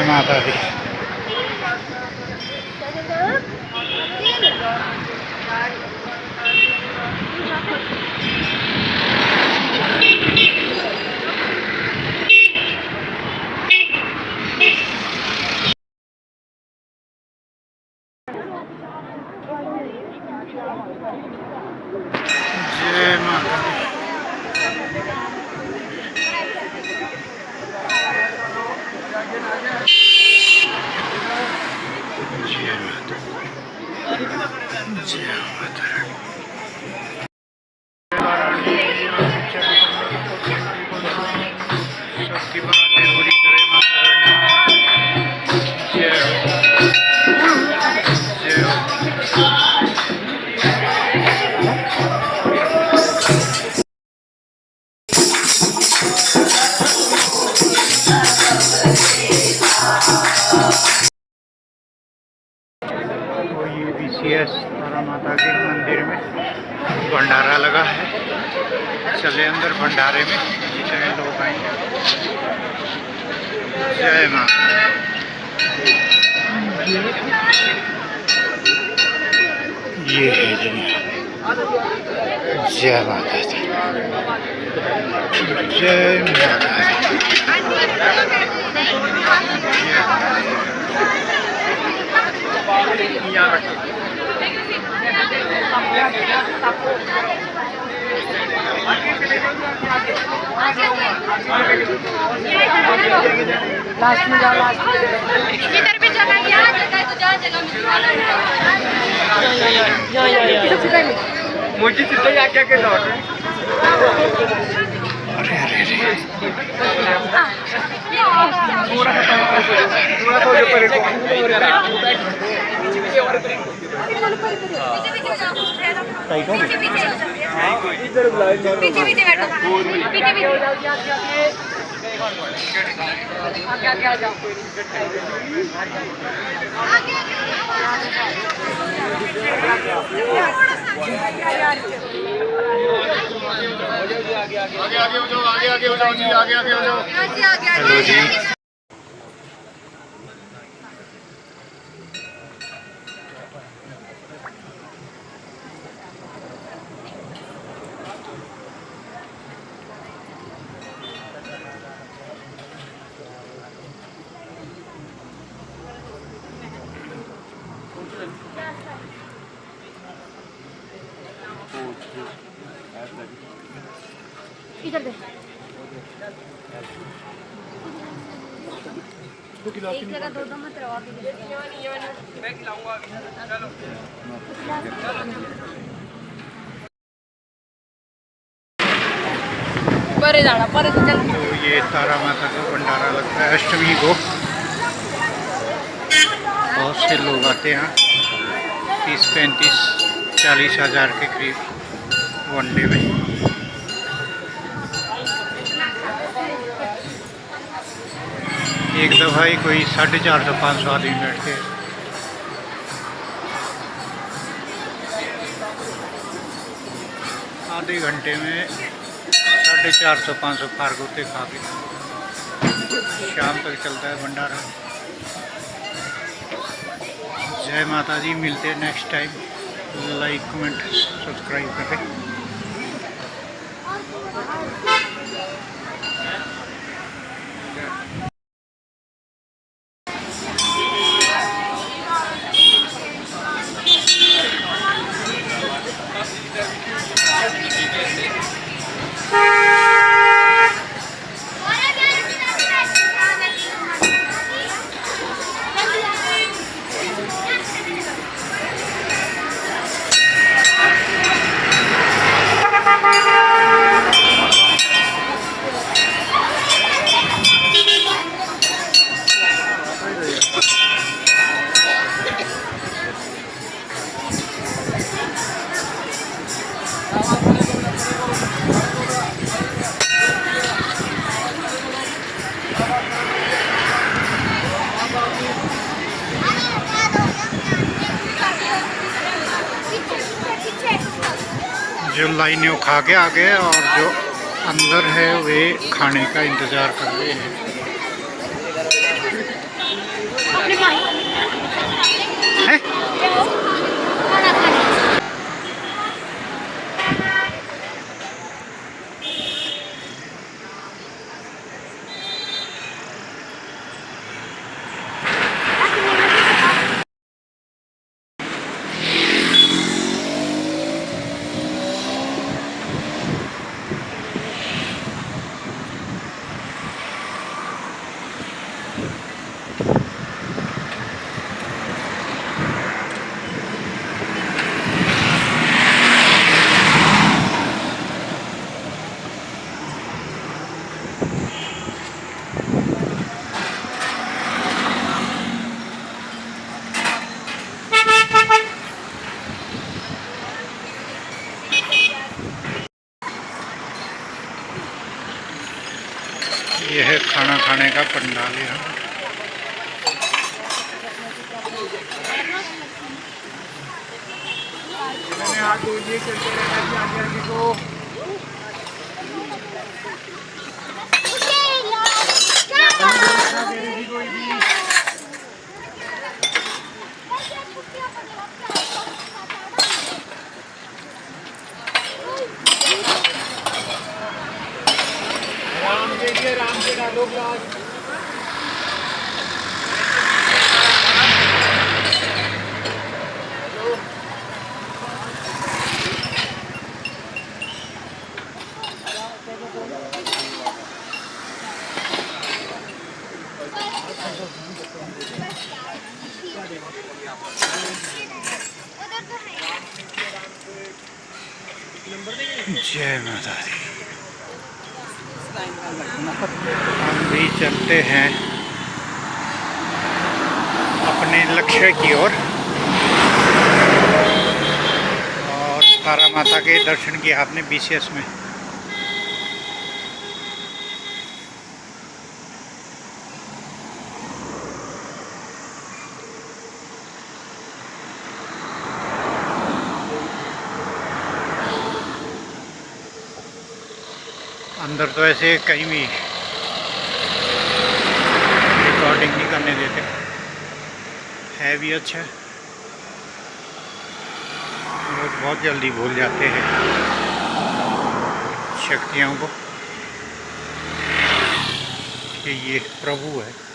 माता दी। जय माता दी। जय माता रानी। सबकी बातें पूरी करे माता रानी। जय हो, जय हो। UBCS तारा माता के मंदिर में भंडारा लगा है। चले अंदर भंडारे में, जितने लोग आएंगे। जय माँ। ये है जय माता दी। जय माता दी। लास्ट में जाओ, लास्ट में इधर भी जगह क्या जगह तो जहाँ जगह मुझे सीधे जाके के दौड़। अरे अरे आगे हो जाओ जी, आगे हो जाओ। हेलो जी। इधर दे। एक जगह दो मत रहो। परे जाना, परे से चल। तो ये तारा माता का भंडारा लगता है अष्टमी को। बहुत से लोग आते हैं, 30, 35, 40 हज़ार के करीब वनडे में। एक दफ़ा ही कोई 450-500 आदमी बैठते हैं। आधे घंटे में 450-500 पार्क होते खा के। शाम तक चलता है भंडारा। जय माता दी। मिलते हैं next time. Like comment subscribe करें। जो लाइनें वो खा के आ गए और जो अंदर है वे खाने का इंतज़ार कर रहे हैं। हैं? यह है खाना खाने का पंडाल यहाँ। राम से डालो ग्लास। जय माता दी। हम भी चलते हैं अपने लक्ष्य की ओर और तारा माता के दर्शन किया आपने BCS में। अंदर तो ऐसे कहीं भी रिकॉर्डिंग नहीं करने देते, है भी अच्छा। लोग बहुत जल्दी भूल जाते हैं शक्तियों को कि ये प्रभु है।